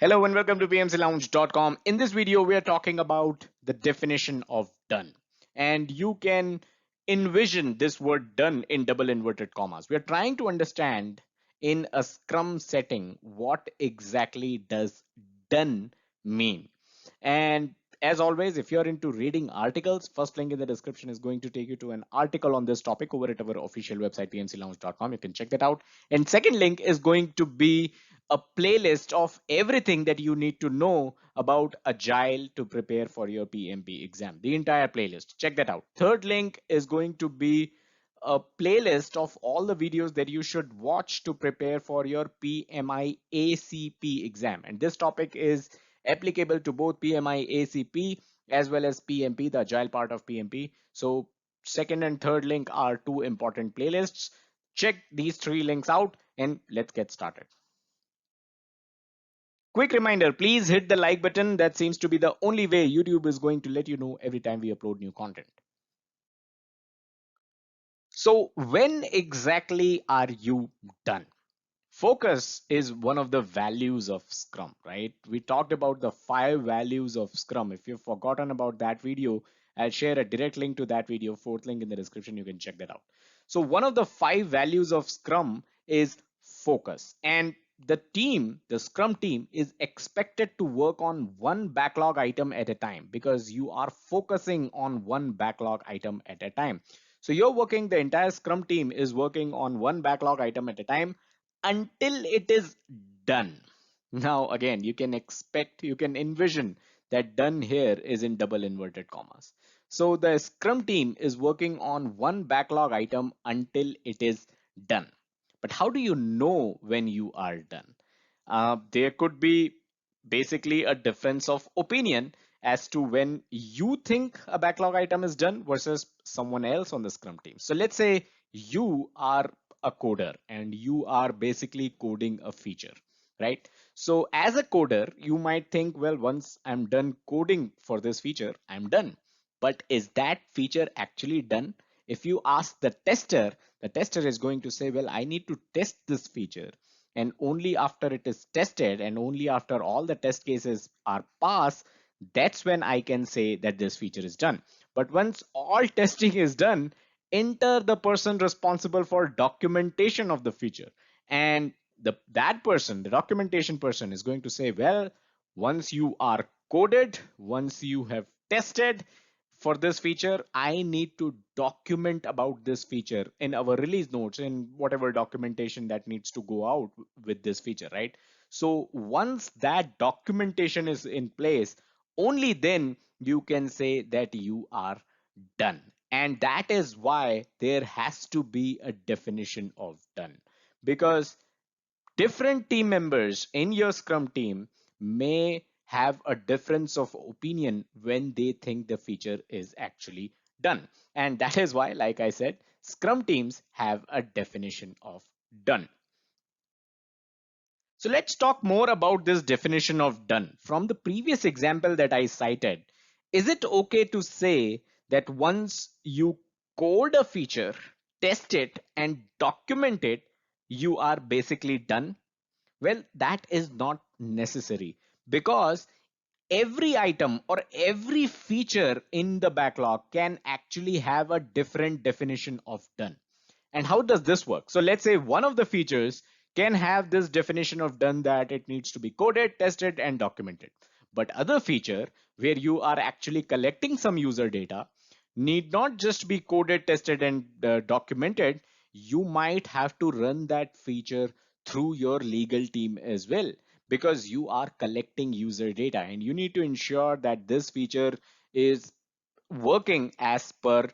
Hello and welcome to PMCLounge.com. In this video, we are talking about the definition of done. And you can envision this word done in double inverted commas. We are trying to understand in a Scrum setting, what exactly does done mean? And as always, if you're into reading articles, first link in the description is going to take you to an article on this topic over at our official website, pmclounge.com. You can check that out. And second link is going to be a playlist of everything that you need to know about Agile to prepare for your PMP exam, the entire playlist. Check that out. Third link is going to be a playlist of all the videos that you should watch to prepare for your PMI-ACP exam. And this topic is applicable to both PMI-ACP as well as PMP, the Agile part of PMP. So second and third link are two important playlists. Check these three links out and let's get started. Quick reminder, please hit the like button. That seems to be the only way YouTube is going to let you know every time we upload new content. So when exactly are you done? Focus is one of the values of Scrum, right? We talked about the 5 values of Scrum. If you've forgotten about that video, I'll share a direct link to that video, fourth link in the description. You can check that out. So one of the 5 values of Scrum is focus. And the Scrum team is expected to work on one backlog item at a time because you are focusing on one backlog item at a time. So the entire Scrum team is working on one backlog item at a time until it is done. Now, again, you can envision that done here is in double inverted commas. So the Scrum team is working on one backlog item until it is done. But how do you know when you are done? There could be basically a difference of opinion as to when you think a backlog item is done versus someone else on the Scrum team. So let's say you are a coder and you are basically coding a feature, right? So as a coder, you might think, well, once I'm done coding for this feature, I'm done. But is that feature actually done? If you ask the tester is going to say, well, I need to test this feature. And only after it is tested and only after all the test cases are passed, that's when I can say that this feature is done. But once all testing is done, enter the person responsible for documentation of the feature. And the documentation person is going to say, well, once you are coded, once you have tested for this feature, I need to document about this feature in our release notes, in whatever documentation that needs to go out with this feature, right? So once that documentation is in place, only then you can say that you are done. And that is why there has to be a definition of done, because different team members in your Scrum team may have a difference of opinion when they think the feature is actually done. And that is why, like I said, Scrum teams have a definition of done. So let's talk more about this definition of done. From the previous example that I cited, is it okay to say that once you code a feature, test it, and document it, you are basically done? Well, that is not necessary, because every item or every feature in the backlog can actually have a different definition of done. And how does this work? So let's say one of the features can have this definition of done, that it needs to be coded, tested, and documented. But other feature where you are actually collecting some user data need not just be coded, tested, and documented. You might have to run that feature through your legal team as well, because you are collecting user data and you need to ensure that this feature is working as per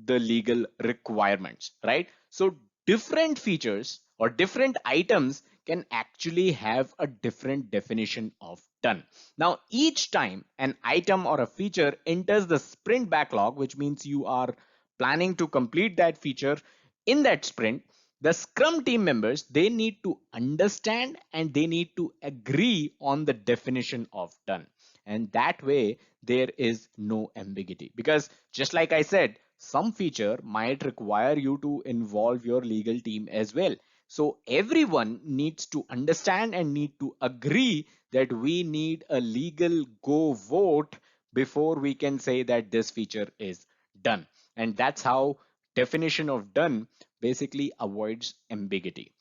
the legal requirements, right? So different features or different items can actually have a different definition of done. Now, each time an item or a feature enters the sprint backlog, which means you are planning to complete that feature in that sprint, the Scrum team members, they need to understand and they need to agree on the definition of done. And that way there is no ambiguity, because just like I said, some feature might require you to involve your legal team as well. So everyone needs to understand and need to agree that we need a legal go vote before we can say that this feature is done. And that's how definition of done basically avoids ambiguity.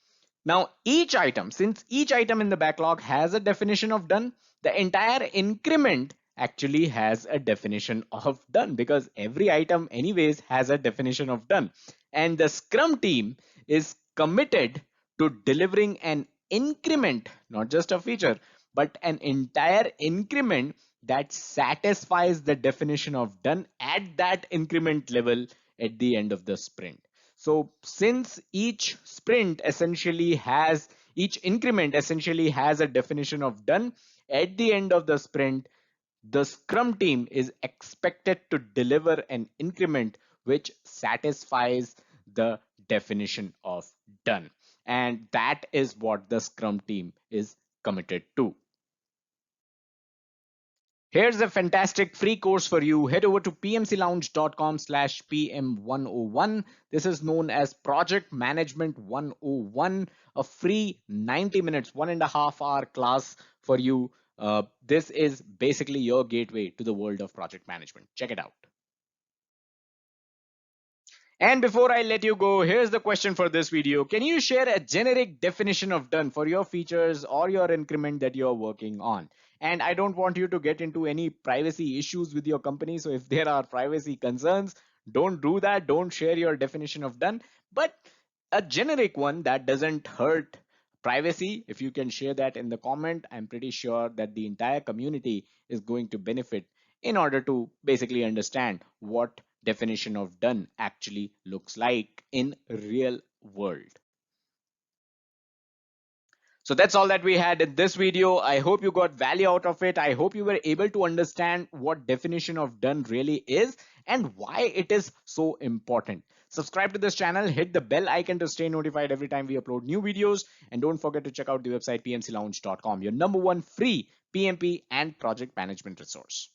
Now, since each item in the backlog has a definition of done, the entire increment actually has a definition of done, because every item anyways has a definition of done. And the Scrum team is committed to delivering an increment, not just a feature, but an entire increment that satisfies the definition of done at that increment level at the end of the sprint. So since each increment essentially has a definition of done, at the end of the sprint, the Scrum team is expected to deliver an increment which satisfies the definition of done. And that is what the Scrum team is committed to. Here's a fantastic free course for you. Head over to pmclounge.com/pm101. This is known as Project Management 101, a free 90 minutes, 1.5 hour class for you. This is basically your gateway to the world of project management. Check it out. And before I let you go, here's the question for this video. Can you share a generic definition of done for your features or your increment that you're working on? And I don't want you to get into any privacy issues with your company. So if there are privacy concerns, don't do that. Don't share your definition of done, but a generic one that doesn't hurt privacy. If you can share that in the comment, I'm pretty sure that the entire community is going to benefit in order to basically understand what definition of done actually looks like in real world. So that's all that we had in this video. I hope you got value out of it. I hope you were able to understand what definition of done really is and why it is so important. Subscribe to this channel, hit the bell icon to stay notified every time we upload new videos, and don't forget to check out the website pmclounge.com, your #1 free PMP and project management resource.